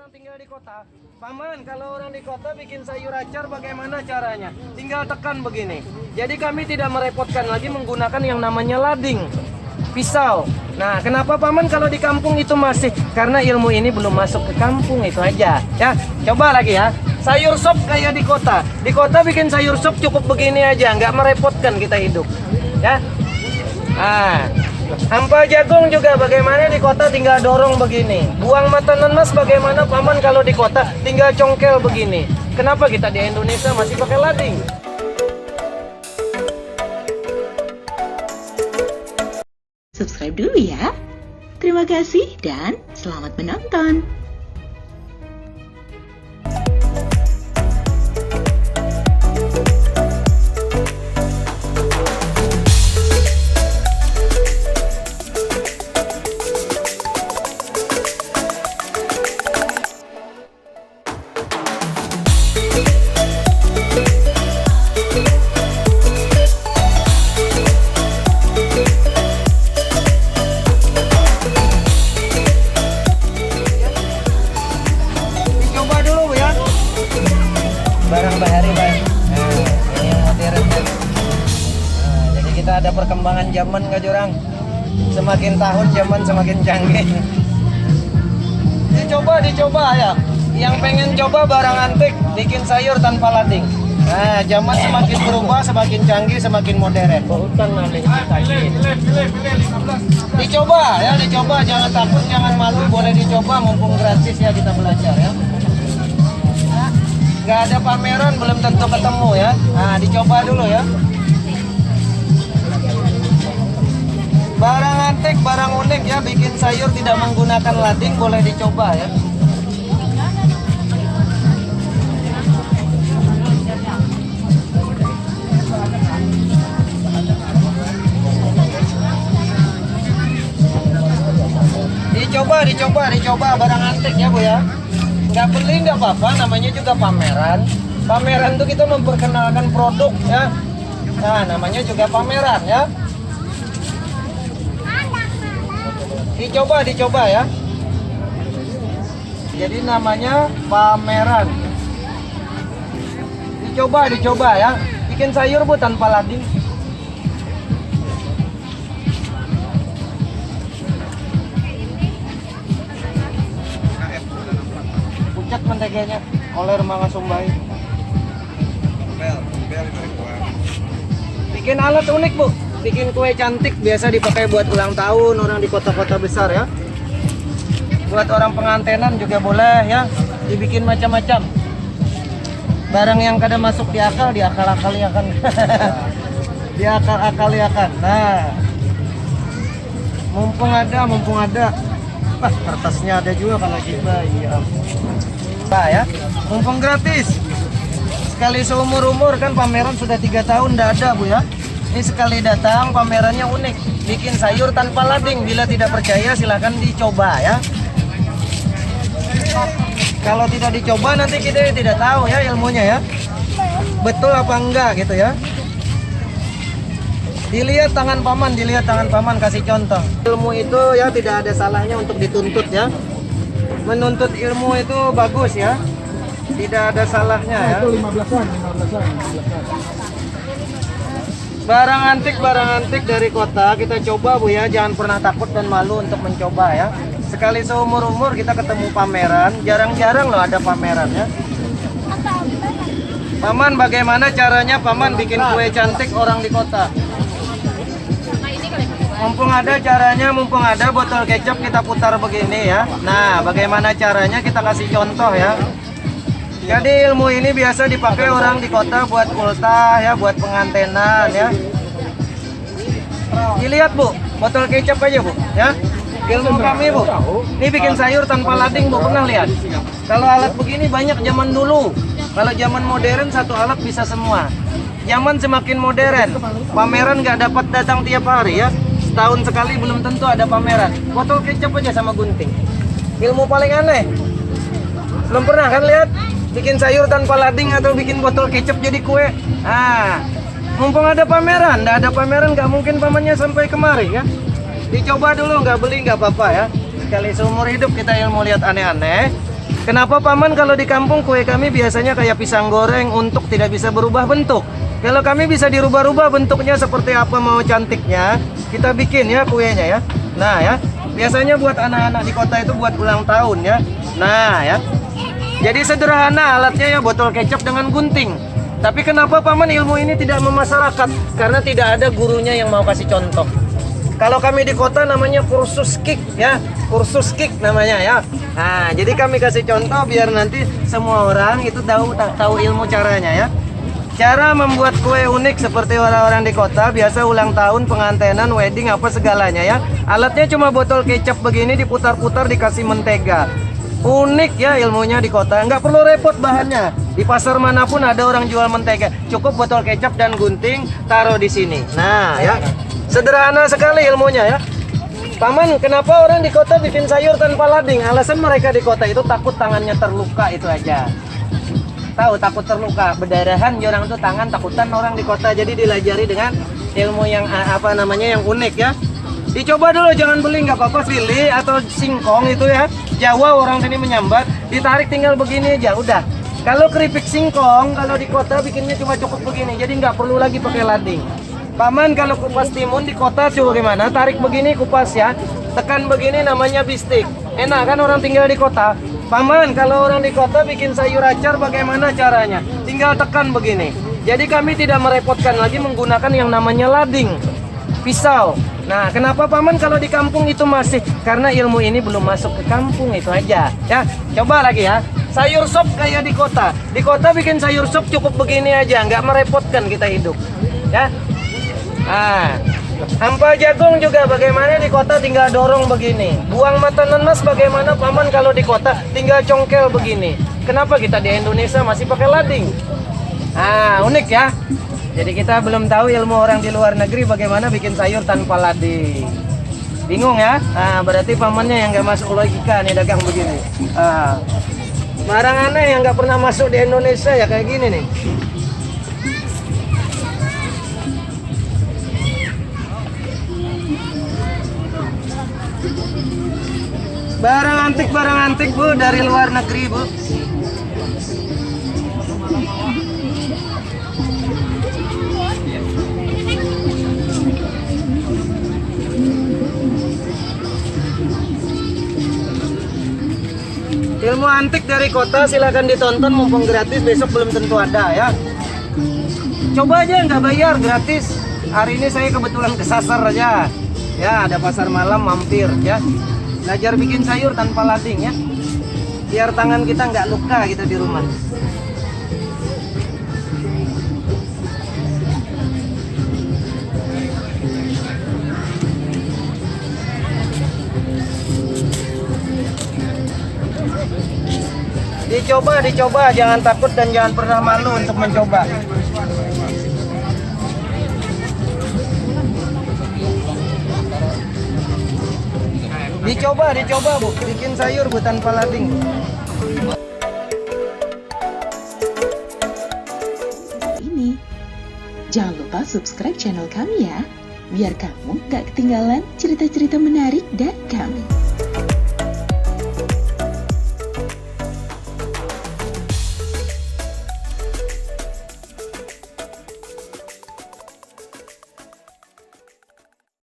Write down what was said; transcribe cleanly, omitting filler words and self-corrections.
orang tinggal di kota. Paman, kalau orang di kota bikin sayur acar bagaimana caranya? Tinggal tekan begini. Jadi kami tidak merepotkan lagi menggunakan yang namanya lading, pisau. Nah, kenapa paman kalau di kampung itu masih? Karena ilmu ini belum masuk ke kampung, itu aja. Ya, coba lagi ya. Sayur sop kayak di kota. Di kota bikin sayur sop cukup begini aja, nggak merepotkan kita hidup. Ya. Ah. Hampa jagung juga bagaimana di kota tinggal dorong begini. Buang mata nanas bagaimana paman kalau di kota tinggal congkel begini. Kenapa kita di Indonesia masih pakai lading? Subscribe dulu ya. Terima kasih dan selamat menonton. Barang bahari bang. Nah, ini yang modern kan. Nah, jadi kita ada perkembangan zaman nggak jurang. Semakin tahun zaman semakin canggih. Dicoba ya. Yang pengen coba barang antik, bikin sayur tanpa lading. Nah, zaman semakin berubah, semakin canggih, semakin modern. Dicoba ya, dicoba. Jangan takut, jangan malu. Boleh dicoba, mumpung gratis ya kita belajar ya. Nggak ada pameran belum tentu ketemu ya. Nah, dicoba dulu ya. Barang antik, barang unik ya, bikin sayur tidak menggunakan lading, boleh dicoba ya. Dicoba barang antik ya Bu ya. Nggak beli nggak apa-apa, namanya juga pameran. Pameran tuh kita memperkenalkan produk ya. Nah, namanya juga pameran ya. Dicoba ya. Jadi namanya pameran. Dicoba ya. Bikin sayur Bu tanpa lading. Pucat menteganya, oler manga sumbai. Bikin alat unik Bu, bikin kue cantik biasa dipakai buat ulang tahun orang di kota-kota besar ya. Buat orang pengantenan juga boleh ya, dibikin macam-macam. Barang yang kada masuk di akal, diakal-akaliakan. Diakal-akaliakan. Nah, mumpung ada. Wah, kertasnya ada juga kalau kita iya. Nah ya, mumpung gratis. Sekali seumur-umur kan pameran sudah 3 tahun tidak ada Bu ya. Ini sekali datang pamerannya unik. Bikin sayur tanpa lading. Bila tidak percaya silahkan dicoba ya. Kalau tidak dicoba nanti kita tidak tahu ya ilmunya ya. Betul apa enggak gitu ya. Dilihat tangan paman, kasih contoh. Ilmu itu ya tidak ada salahnya untuk dituntut ya. Menuntut ilmu itu bagus ya. Tidak ada salahnya ya. Itu 15-an. Barang antik dari kota kita coba Bu ya. Jangan pernah takut dan malu untuk mencoba ya. Sekali seumur-umur kita ketemu pameran. Jarang-jarang loh ada pameran ya. Paman, bagaimana caranya paman bikin kue cantik orang di kota? Mumpung ada caranya, mumpung ada botol kecap kita putar begini ya. Nah, bagaimana caranya kita kasih contoh ya. Jadi ilmu ini biasa dipakai orang di kota buat ultah ya, buat pengantenan ya. Dilihat Bu, botol kecap aja Bu ya. Ilmu kami Bu. Ini bikin sayur tanpa lading Bu, pernah lihat? Kalau alat begini banyak zaman dulu. Kalau zaman modern satu alat bisa semua. Zaman semakin modern, pameran nggak dapat datang tiap hari ya. Setahun sekali belum tentu ada pameran. Botol kecap aja sama gunting. Ilmu paling aneh. Belum pernah kan lihat? Bikin sayur tanpa lading atau bikin botol kecap jadi kue. Ah, mumpung ada pameran. Nggak ada pameran nggak mungkin pamannya sampai kemari ya. Dicoba dulu, nggak beli nggak apa-apa ya. Sekali seumur hidup kita ilmu lihat aneh-aneh. Kenapa Paman kalau di kampung kue kami biasanya kayak pisang goreng untuk tidak bisa berubah bentuk? Kalau kami bisa dirubah-rubah bentuknya seperti apa mau cantiknya, kita bikin ya kuenya ya. Nah ya, biasanya buat anak-anak di kota itu buat ulang tahun ya. Nah ya, jadi sederhana alatnya ya, botol kecap dengan gunting. Tapi kenapa Paman ilmu ini tidak memasyarakat? Karena tidak ada gurunya yang mau kasih contoh. Kalau kami di kota namanya kursus kick ya, kursus kick namanya ya. Nah, jadi kami kasih contoh biar nanti semua orang itu tahu ilmu caranya ya. Cara membuat kue unik seperti orang-orang di kota, biasa ulang tahun, pengantenan, wedding, apa segalanya ya. Alatnya cuma botol kecap begini diputar-putar dikasih mentega. Unik ya ilmunya di kota, nggak perlu repot bahannya. Di pasar manapun ada orang jual mentega, cukup botol kecap dan gunting, taruh di sini. Nah ya, sederhana sekali ilmunya ya. Paman, kenapa orang di kota bikin sayur tanpa lading? Alasan mereka di kota itu takut tangannya terluka, itu aja. Tahu, takut terluka, berdarahan orang tuh tangan, takutan orang di kota. Jadi dilajari dengan ilmu yang apa namanya, yang unik ya. Dicoba dulu, jangan beli, nggak apa-apa, sili atau singkong itu ya. Jawa orang sini menyambat, ditarik tinggal begini aja, udah. Kalau keripik singkong, kalau di kota bikinnya cuma cukup begini, jadi nggak perlu lagi pakai lading. Paman, kalau kupas timun di kota coba gimana? Tarik begini kupas ya, tekan begini namanya bistik. Enak kan orang tinggal di kota? Paman, kalau orang di kota bikin sayur acar bagaimana caranya? Tinggal tekan begini. Jadi kami tidak merepotkan lagi menggunakan yang namanya lading, pisau. Nah, kenapa Paman kalau di kampung itu masih? Karena ilmu ini belum masuk ke kampung, itu aja. Ya, coba lagi ya. Sayur sop kayak di kota. Di kota bikin sayur sop cukup begini aja, nggak merepotkan kita hidup. Ya. Ah, hampa jagung juga bagaimana di kota tinggal dorong begini. Buang mata nanas bagaimana Paman kalau di kota tinggal congkel begini. Kenapa kita di Indonesia masih pakai lading? Ah, unik ya. Jadi kita belum tahu ilmu orang di luar negeri bagaimana bikin sayur tanpa lading. Bingung ya? Nah, berarti Pamannya yang nggak masuk logika nih dagang begini. Ah, barang aneh yang nggak pernah masuk di Indonesia ya kayak gini nih. Barang antik Bu dari luar negeri Bu. Ilmu antik dari kota silakan ditonton mumpung gratis, besok belum tentu ada ya. Coba aja nggak bayar, gratis. Hari ini saya kebetulan kesasar aja. Ya, ada pasar malam mampir ya. Belajar bikin sayur tanpa lading ya, biar tangan kita nggak luka kita di rumah. Dicoba, jangan takut dan jangan pernah malu untuk mencoba. Dicoba Bu, bikin sayur Bu tanpa lading. Ini. Jangan lupa subscribe channel kami ya, biar kamu gak ketinggalan cerita-cerita menarik dari kami.